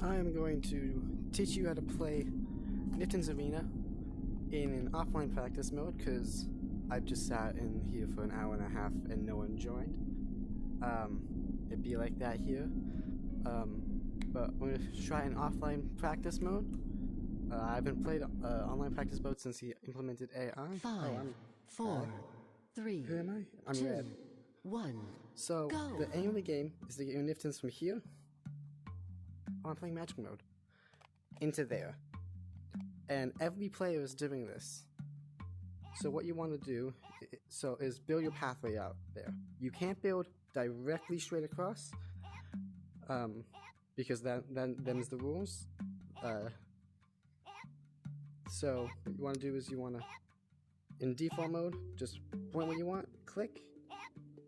I'm going to teach you how to play Niftons Arena in an offline practice mode because I've just sat in here for an hour and a half and no one joined. It'd be like that here. But I'm going to try an offline practice mode. I haven't played online practice mode since he implemented AI. 5, 4, 3, Who am I? I'm 2, red. 1. So, Go. the aim of the game is to get your Niftons from here. Oh, I'm playing magic mode. Into there. And every player is doing this. So what you want to do is build your pathway out there. You can't build directly straight across, because them's the rules. So what you want to do is you want to, in default mode, just point where you want, click,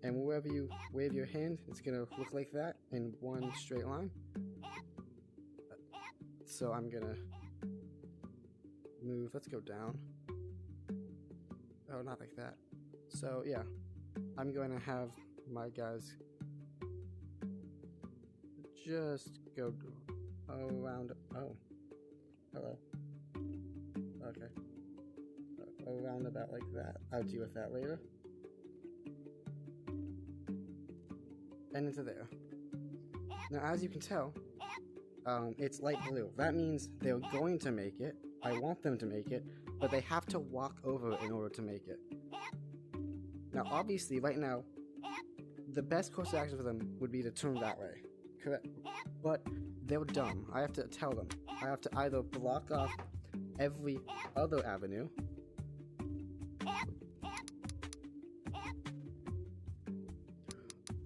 and wherever you wave your hand, it's gonna look like that in one straight line. So I'm gonna move, let's go down. Oh, not like that. So yeah, I'm going to have my guys just go around. Oh, hello. Okay. Around about like that. I'll deal with that later. And into there. Now, as you can tell, it's light blue. That means they're going to make it. I want them to make it, but they have to walk over it in order to make it. Now, obviously, right now, the best course of action for them would be to turn that way. Correct? But they're dumb. I have to tell them. I have to either block off every other avenue,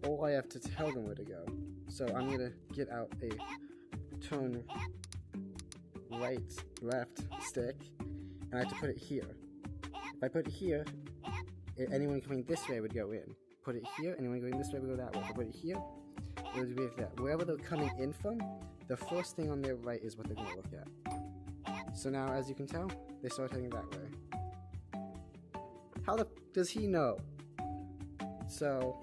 or I have to tell them where to go. So I'm going to get out a turn right, left stick, and I have to put it here. If I put it here, anyone coming this way would go in. Put it here, anyone going this way would go that way. If I put it here, it would be like that. Wherever they're coming in from, the first thing on their right is what they're going to look at. So now, as you can tell, they start heading that way. How the does he know? So,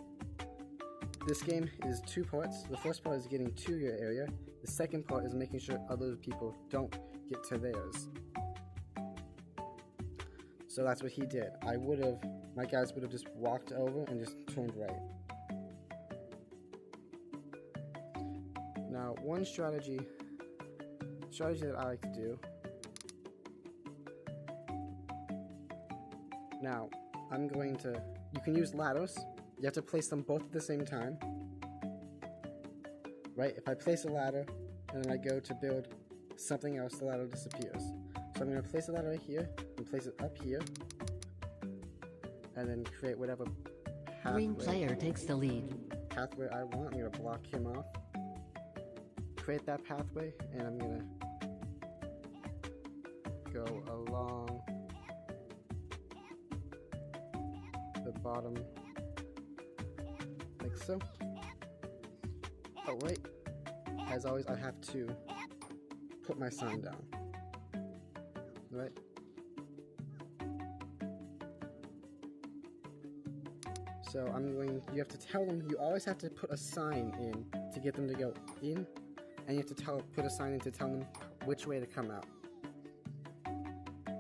this game is two parts. The first part is getting to your area. The second part is making sure other people don't get to theirs. So that's what he did. My guys would have just walked over and just turned right. Now, one strategy that I like to do. Now, you can use ladders. You have to place them both at the same time. Right? If I place a ladder and then I go to build something else, the ladder disappears. So I'm going to place a ladder right here and place it up here. And then create whatever Green player takes the lead. Pathway I want. I'm going to block him off. Create that pathway, and I'm going to go along the bottom like so. Oh wait, as always I have to put my sign down, right? So you have to tell them, you always have to put a sign in to get them to go in, and you have to put a sign in to tell them which way to come out.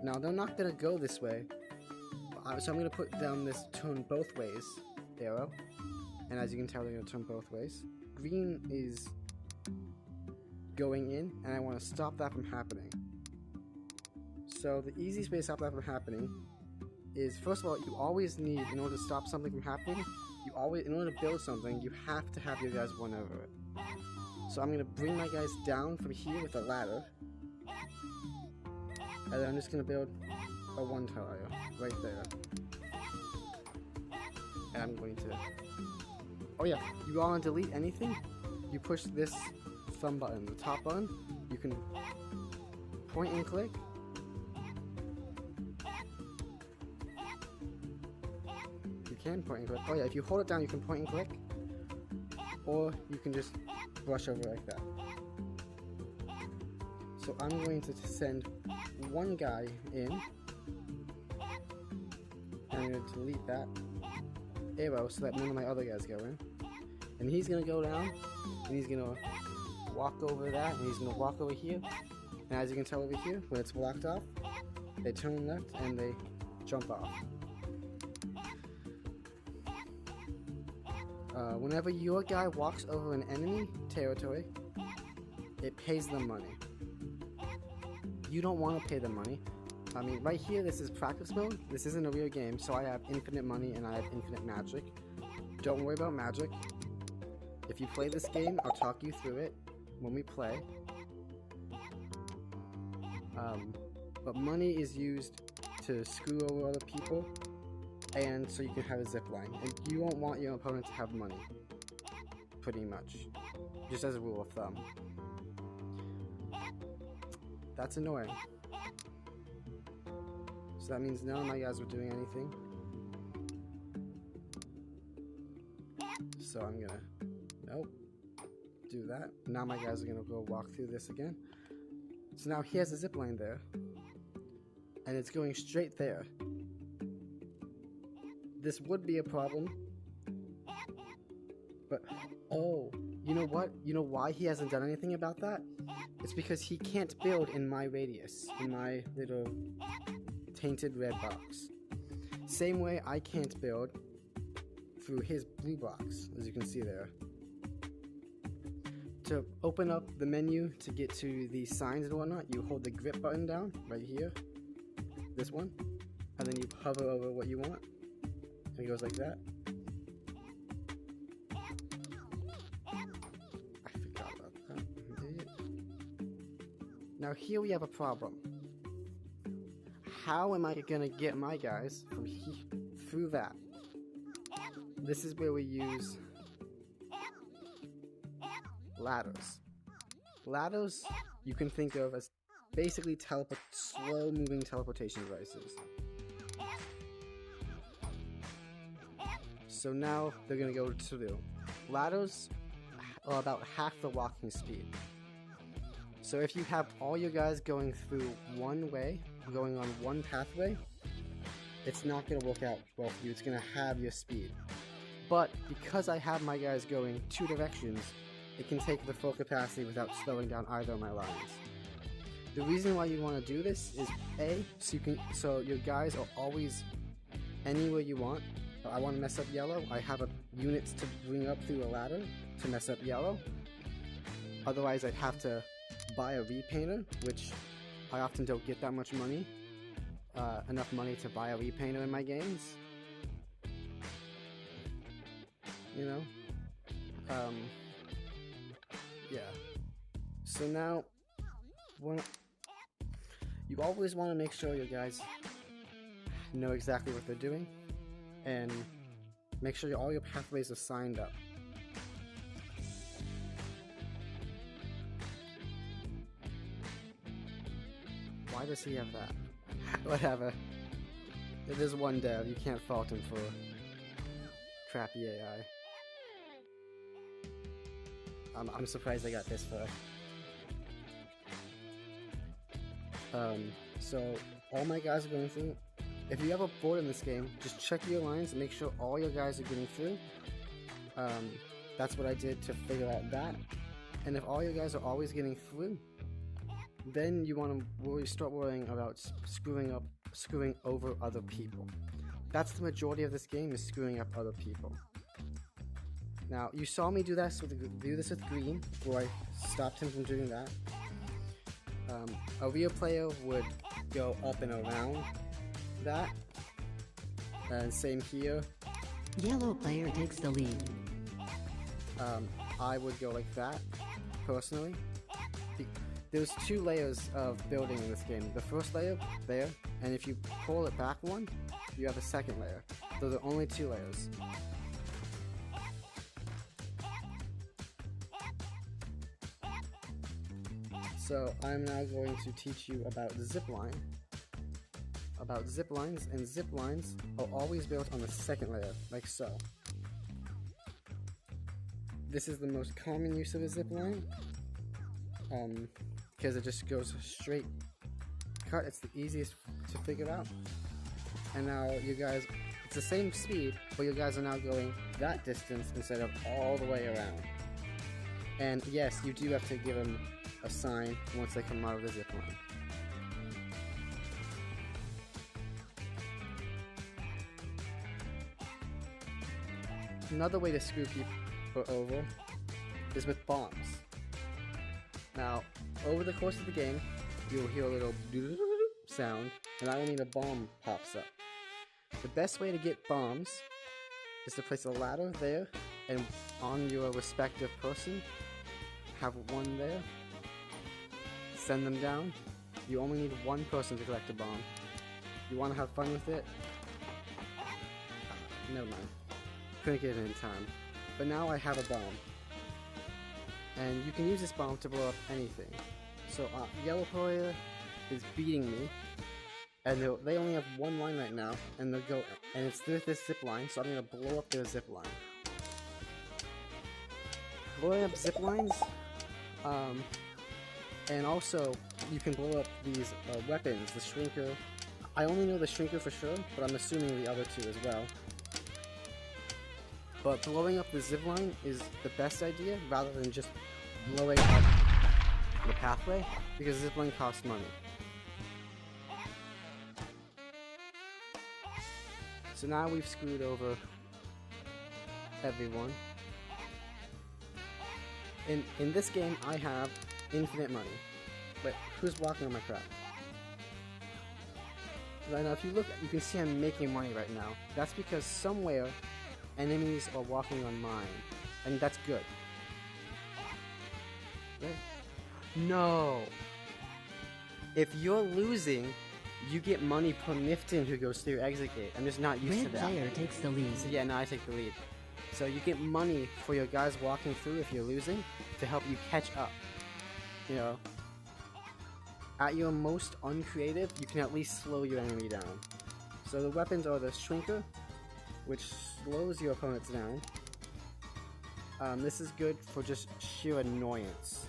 Now they're not gonna go this way, so I'm gonna put down this turn both ways arrow, and as you can tell, they're gonna turn both ways. Green is going in, and I want to stop that from happening. So the easiest way to stop that from happening is, first of all, you always need, in order to stop something from happening, in order to build something, you have to have your guys run over it. So I'm going to bring my guys down from here with a ladder, and then I'm just going to build a one tire right there. And I'm going to... Oh yeah, you want to delete anything? You push this thumb button, the top button, you can point and click. You can point and click. Oh yeah, if you hold it down you can point and click. Or you can just brush over like that. So I'm going to send one guy in. I'm going to delete that arrow so that none of my other guys go in. And he's going to go down, and he's going to walk over that, and he's gonna walk over here. And as you can tell over here, when it's blocked off, they turn left and they jump off. Whenever your guy walks over an enemy territory, it pays them money. You don't want to pay them money. I mean, right here, this is practice mode. This isn't a real game, so I have infinite money and I have infinite magic. Don't worry about magic. If you play this game, I'll talk you through it when we play. But money is used to screw over other people, and so you can have a zip line. And you won't want your opponent to have money, pretty much, just as a rule of thumb. That's annoying. So that means none of my guys were doing anything. So I'm gonna, nope, do that. Now my guys are gonna go walk through this again. So now he has a zip line there, and it's going straight there. This would be a problem, but oh, you know what? You know why he hasn't done anything about that? It's because he can't build in my radius, in my little tainted red box. Same way I can't build through his blue box, as you can see there. To open up the menu to get to the signs and whatnot, you hold the grip button down right here, this one, and then you hover over what you want, and it goes like that. I forgot about that. Now here we have a problem. How am I gonna get my guys from here through that? This is where we use ladders. Ladders you can think of as basically slow moving teleportation devices. So now they're gonna go to ladders are about half the walking speed. So if you have all your guys going through one way, going on one pathway, it's not gonna work out well for you. It's gonna have your speed. But because I have my guys going two directions, it can take the full capacity without slowing down either of my lines. The reason why you want to do this is so your guys are always anywhere you want. I want to mess up yellow, I have units to bring up through a ladder to mess up yellow. Otherwise I'd have to buy a repainter, which I often don't get that much money, enough money to buy a repainter in my games. You know? Yeah. So now, you always want to make sure your guys know exactly what they're doing, and make sure all your pathways are signed up. Why does he have that? Whatever. It is one dev, you can't fault him for crappy AI. I'm surprised I got this far. So all my guys are going through. If you have a board in this game, just check your lines and make sure all your guys are getting through. That's what I did to figure out that. And if all your guys are always getting through, then you want to start worrying about screwing over other people. That's the majority of this game, is screwing up other people. Now, you saw me do this with green, where I stopped him from doing that. A real player would go up and around that, and same here. Yellow player takes the lead. I would go like that, personally. There's two layers of building in this game. The first layer, there, and if you pull it back one, you have a second layer. Those are only two layers. So I'm now going to teach you about zipline. About zip lines, and zip lines are always built on the second layer, like so. This is the most common use of a zip line, because it just goes straight cut. It's the easiest to figure out. And now you guys, it's the same speed, but you guys are now going that distance instead of all the way around. And yes, you do have to give them a sign once they come out of the zip line. Another way to screw people over is with bombs. Now, over the course of the game, you'll hear a little sound, and that will mean a bomb pops up. The best way to get bombs is to place a ladder there, and on your respective person, have one there, send them down. You only need one person to collect a bomb. You want to have fun with it? Never mind. Couldn't get it in time. But now I have a bomb. And you can use this bomb to blow up anything. So yellow player is beating me. And they only have one line right now. And they'll go, and it's through this zip line, so I'm going to blow up their zip line. Blowing up zip lines, and also you can blow up these weapons, the shrinker. I only know the shrinker for sure, but I'm assuming the other two as well. But blowing up the zipline is the best idea, rather than just blowing up the pathway, because zipline costs money. So now we've screwed over everyone. In this game, I have infinite money. But who's walking on my crap? Right now, if you look, you can see I'm making money right now. That's because somewhere enemies are walking on mine, and that's good. Right? No! If you're losing, you get money per Nifton who goes through your exit gate. I'm just not used to that. Red player takes the lead. So yeah, now I take the lead. So you get money for your guys walking through if you're losing, to help you catch up. You know, at your most uncreative, you can at least slow your enemy down. So the weapons are the shrinker, which slows your opponents down. This is good for just sheer annoyance.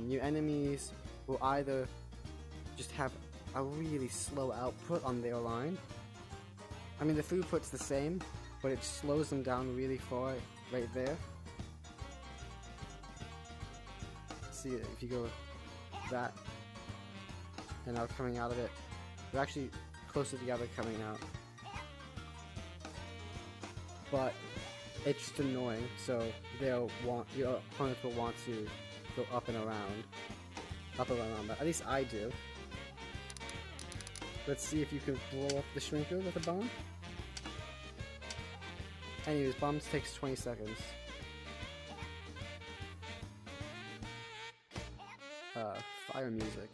Your enemies will either just have a really slow output on their line. I mean, the throughput's the same, but it slows them down really far right there. See, if you go that, and now coming out of it, they're actually closer together coming out. But it's just annoying, so your opponent will want to go up and around, but at least I do. Let's see if you can blow up the shrinker with a bomb. Anyways, bombs takes 20 seconds. Fire music,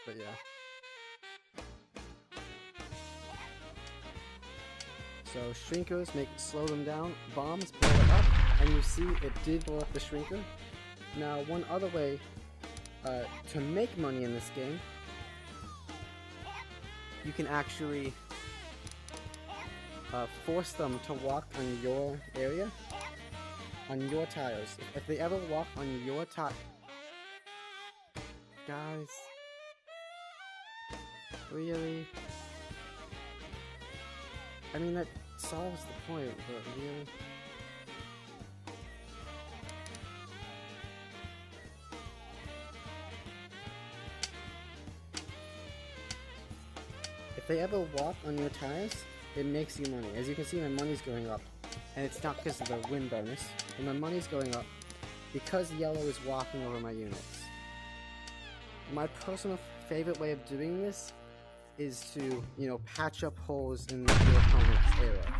but yeah. So shrinkers slow them down, bombs blow it up, and you see it did blow up the shrinker. Now one other way to make money in this game, you can actually force them to walk on your area, on your tires. If they ever walk on your tire, guys, really? I mean, that solves the point, but really? If they ever walk on your tires, it makes you money. As you can see, my money's going up. And it's not because of the win bonus, but my money's going up because yellow is walking over my units. My personal favorite way of doing this is to, you know, patch up holes in your opponent's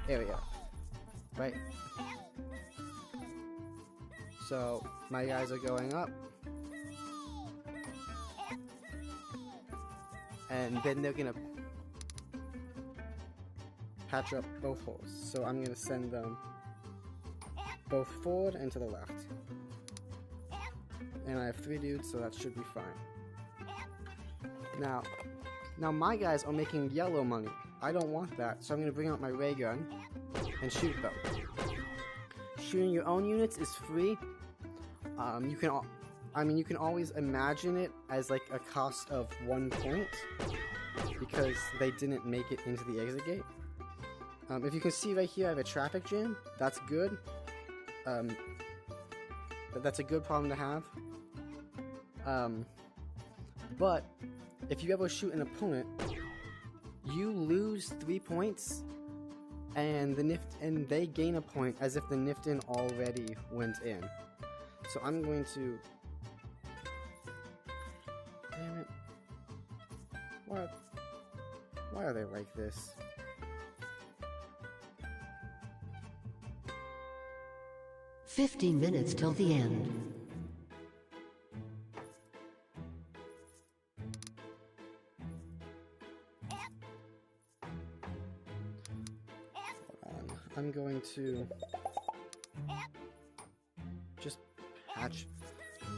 area. Right? So, my guys are going up. And then they're gonna patch up both holes. So I'm gonna send them both forward and to the left. And I have 3 dudes, so that should be fine. Now my guys are making yellow money. I don't want that, so I'm gonna bring out my ray gun and shoot them. Shooting your own units is free. You can always imagine it as like a cost of 1 point because they didn't make it into the exit gate. If you can see right here, I have a traffic jam. That's good. That's a good problem to have. But if you ever shoot an opponent, you lose 3 points, and they gain a point as if the Nifton already went in. So I'm going to. Damn it! Why are they like this? "50 minutes till the end." Hold on. I'm going to just patch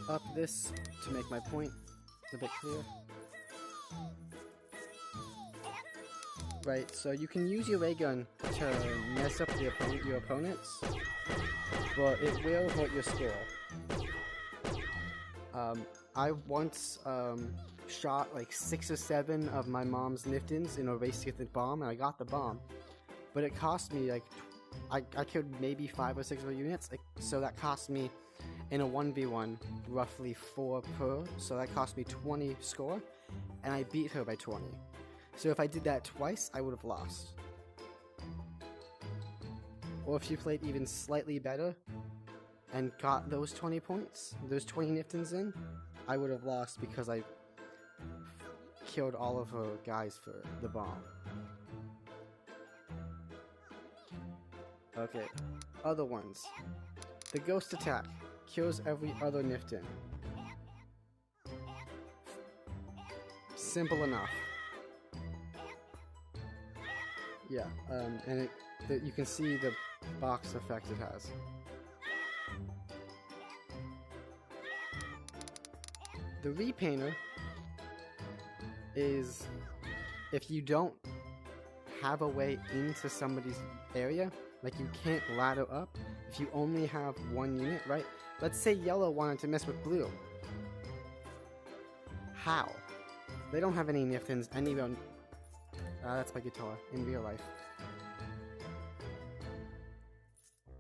up this to make my point a bit clear. Right, so you can use your ray gun to mess up your opponents, but it will hurt your score. I once shot like 6 or 7 of my mom's Niftons in a race to get the bomb, and I got the bomb. But it cost me like, I killed maybe 5 or 6 of her units, so that cost me, in a 1v1, roughly 4 per, so that cost me 20 score, and I beat her by 20. So if I did that twice, I would have lost. Or if she played even slightly better and got those 20 points, those 20 Niftons in, I would have lost because I killed all of her guys for the bomb. Okay, other ones. The ghost attack kills every other Nifton. Simple enough. Yeah, and you can see the box effect it has. The repainter is if you don't have a way into somebody's area, like you can't ladder up, if you only have one unit, right? Let's say yellow wanted to mess with blue. How? They don't have any Niftons anywhere. That's my guitar in real life.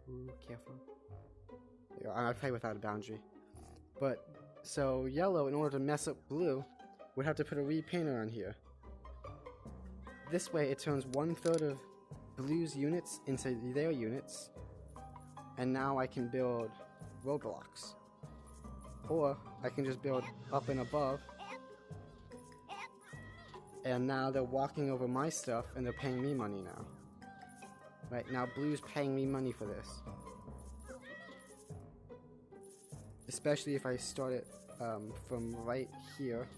Ooh, careful. I play without a boundary. But, so yellow, in order to mess up blue, would have to put a repainter on here. This way it turns 1/3 of blue's units into their units, and now I can build roadblocks. Or I can just build up and above, and now they're walking over my stuff and they're paying me money now. Right, now blue's paying me money for this. Especially if I start it from right here,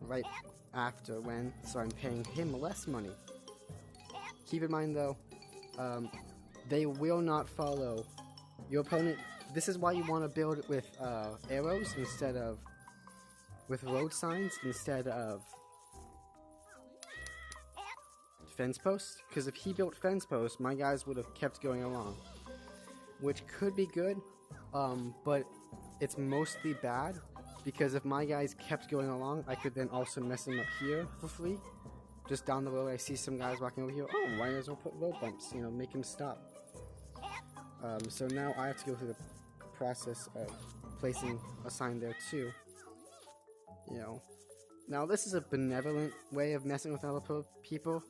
right after when, so I'm paying him less money. Keep in mind though, they will not follow your opponent. This is why you want to build it with arrows instead of with road signs instead of fence posts, because if he built fence posts, my guys would have kept going along, which could be good, but it's mostly bad, because if my guys kept going along, I could then also mess them up here for free. Just down the road, I see some guys walking over here. Oh, why as well put road bumps? You know, make him stop. So now I have to go through the process of placing a sign there too. You know, now this is a benevolent way of messing with other people.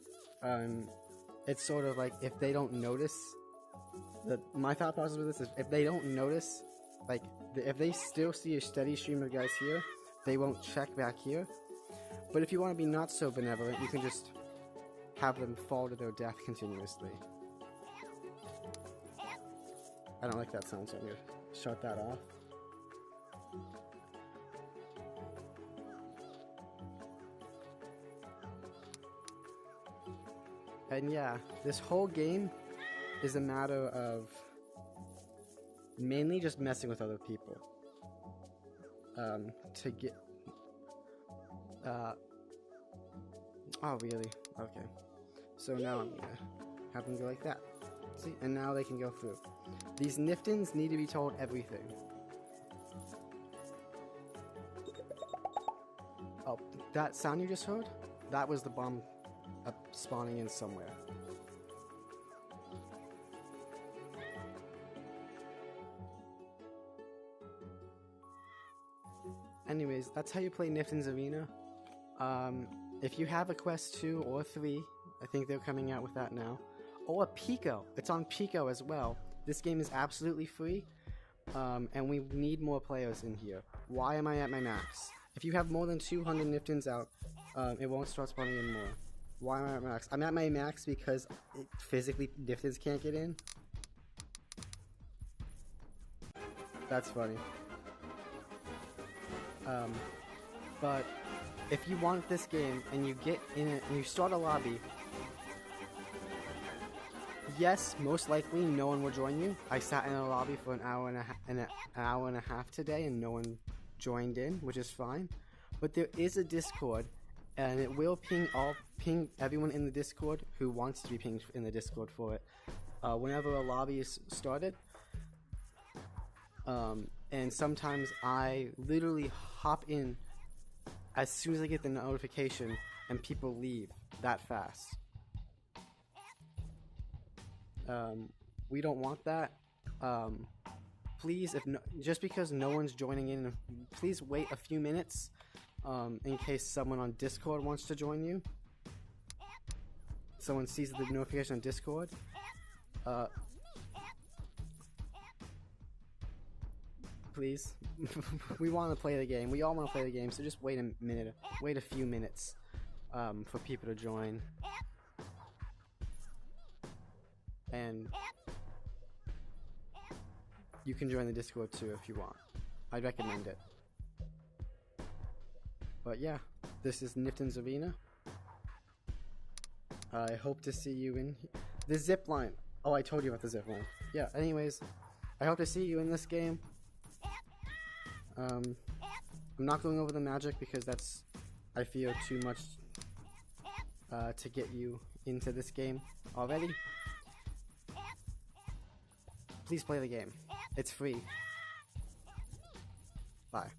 It's sort of like if they don't notice. My thought process with this is if they don't notice, like if they still see a steady stream of guys here, they won't check back here. But if you want to be not so benevolent, you can just have them fall to their death continuously. I don't like that sound, so I'm going to shut that off. And yeah, this whole game is a matter of mainly just messing with other people. To get... oh, really? Okay. So now I'm gonna have them go like that. See? And now they can go through. These Niftons need to be told everything. Oh, that sound you just heard? That was the bomb spawning in somewhere. Anyways, that's how you play Niftons Arena. If you have a Quest 2 or 3, I think they're coming out with that now. Or Pico, it's on Pico as well. This game is absolutely free, and we need more players in here. Why am I at my max? If you have more than 200 Niftons out, it won't start spawning anymore. Why am I at max? I'm at my max because physically Niftons can't get in. That's funny. But if you want this game and you get in it and you start a lobby, yes, most likely no one will join you. I sat in a lobby for an hour and a half today and no one joined in, which is fine. But there is a Discord, and it will ping everyone in the Discord who wants to be pinged in the Discord for it. Whenever a lobby is started, and sometimes I literally hop in as soon as I get the notification, and people leave that fast. We don't want that. Please, just because no one's joining in, please wait a few minutes in case someone on Discord wants to join you. Someone sees the notification on Discord. Please. We want to play the game. We all want to play the game, so just wait a minute. Wait a few minutes for people to join. And you can join the Discord too if you want. I'd recommend it. But yeah, this is Niftons Arena. I hope to see you in the zipline. Oh, I told you about the zipline. Yeah, anyways, I hope to see you in this game. I'm not going over the magic because that's, I feel, too much to get you into this game already. Please play the game. It's free. Bye.